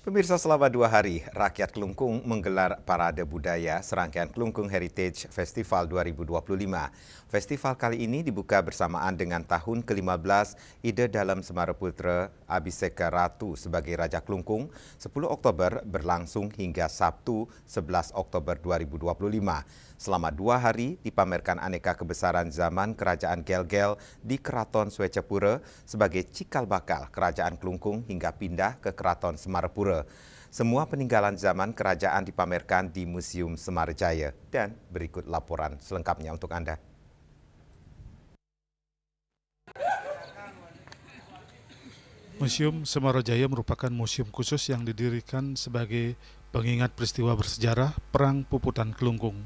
Pemirsa, selama 2 hari, rakyat Klungkung menggelar Parade Budaya Serangkaian Klungkung Heritage Festival 2025. Festival kali ini dibuka bersamaan dengan tahun ke-15 Ide Dalem Semaratuputra Abhiseka Ratu sebagai Raja Klungkung, 10 Oktober berlangsung hingga Sabtu 11 Oktober 2025. Selama 2 hari dipamerkan aneka kebesaran zaman Kerajaan Gel-Gel di Keraton Swecapura sebagai cikal bakal Kerajaan Klungkung hingga pindah ke Keraton Semarapura. Semua peninggalan zaman kerajaan dipamerkan di Museum Semarajaya dan berikut laporan selengkapnya untuk Anda. Museum Semarajaya merupakan museum khusus yang didirikan sebagai pengingat peristiwa bersejarah Perang Puputan Klungkung.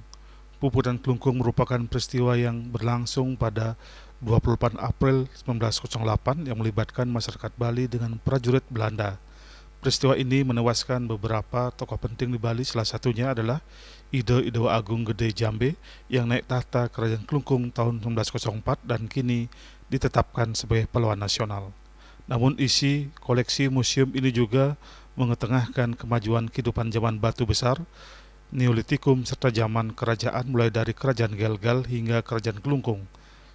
Puputan Klungkung merupakan peristiwa yang berlangsung pada 28 April 1908 yang melibatkan masyarakat Bali dengan prajurit Belanda. Peristiwa ini menewaskan beberapa tokoh penting di Bali, salah satunya adalah Ide Dewa Agung Gede Jambe yang naik tahta Kerajaan Klungkung tahun 1904 dan kini ditetapkan sebagai pahlawan nasional. Namun isi koleksi museum ini juga mengetengahkan kemajuan kehidupan zaman batu besar, Neolitikum serta zaman kerajaan mulai dari Kerajaan Gel-Gel hingga Kerajaan Klungkung.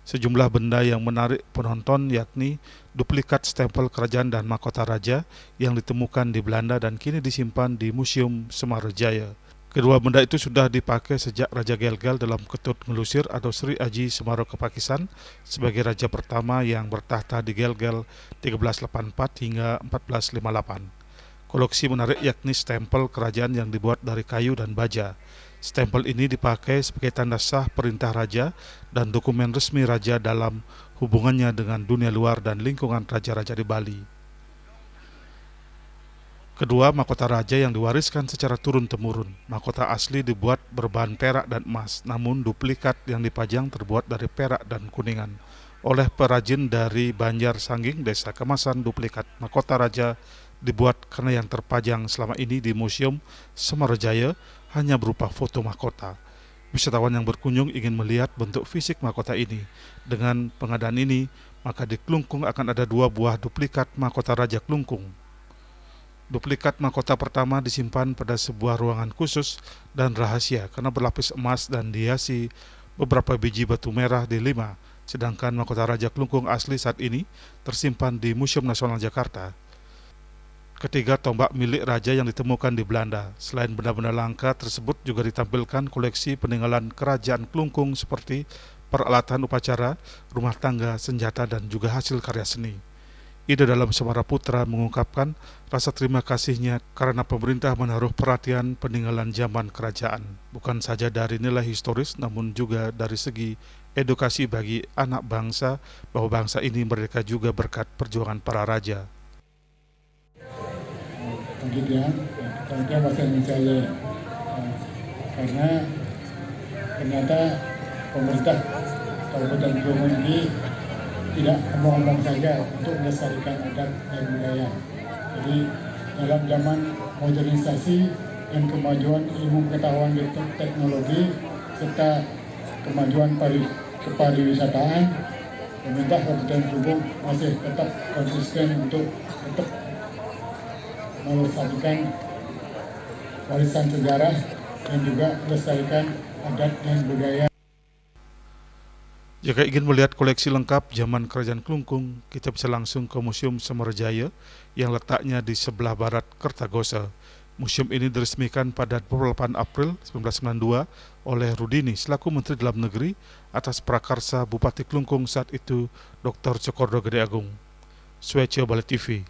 Sejumlah benda yang menarik penonton yakni duplikat stempel kerajaan dan mahkota raja yang ditemukan di Belanda dan kini disimpan di Museum Semarajaya. Kedua benda itu sudah dipakai sejak Raja Gel-Gel dalam Ketut Ngelusir atau Sri Aji Semarokepakisan sebagai raja pertama yang bertahta di Gel-Gel 1384 hingga 1458. Koleksi menarik yakni stempel kerajaan yang dibuat dari kayu dan baja. Stempel ini dipakai sebagai tanda sah perintah raja dan dokumen resmi raja dalam hubungannya dengan dunia luar dan lingkungan raja-raja di Bali. Kedua, mahkota raja yang diwariskan secara turun-temurun. Mahkota asli dibuat berbahan perak dan emas, namun duplikat yang dipajang terbuat dari perak dan kuningan. Oleh perajin dari Banjar Sangging, Desa Kemasan, duplikat mahkota raja dibuat karena yang terpajang selama ini di Museum Semarajaya hanya berupa foto mahkota. Wisatawan yang berkunjung ingin melihat bentuk fisik mahkota ini. Dengan pengadaan ini, maka di Klungkung akan ada 2 buah duplikat mahkota Raja Klungkung. Duplikat mahkota pertama disimpan pada sebuah ruangan khusus dan rahasia karena berlapis emas dan dihiasi beberapa biji batu merah di 5, sedangkan mahkota Raja Klungkung asli saat ini tersimpan di Museum Nasional Jakarta. Ketiga, tombak milik raja yang ditemukan di Belanda. Selain benda-benda langka tersebut juga ditampilkan koleksi peninggalan Kerajaan Klungkung seperti peralatan upacara, rumah tangga, senjata, dan juga hasil karya seni. Ide Dalem Semaraputra mengungkapkan rasa terima kasihnya karena pemerintah menaruh perhatian peninggalan zaman kerajaan, bukan saja dari nilai historis namun juga dari segi edukasi bagi anak bangsa bahwa bangsa ini merdeka juga berkat perjuangan para raja. Kemudian kemudian bahasa Indonesia karena ternyata pemerintah Kabupaten Klungkung ini tidak omong-omong saja untuk melestarikan adat dan budaya. Jadi dalam zaman modernisasi dan kemajuan ilmu pengetahuan dan teknologi serta kemajuan kepariwisataan, pemerintah Kabupaten Klungkung masih tetap konsisten untuk tetap melestarikan warisan sejarah dan juga melestarikan adat dan budaya. Jika ingin melihat koleksi lengkap zaman Kerajaan Klungkung, kita bisa langsung ke Museum Semarajaya yang letaknya di sebelah barat Kertagosa. Museum ini diresmikan pada 28 April 1992 oleh Rudini selaku Menteri Dalam Negeri atas prakarsa Bupati Klungkung saat itu Dr. Cokordo Gede Agung. Swecapura Bali TV.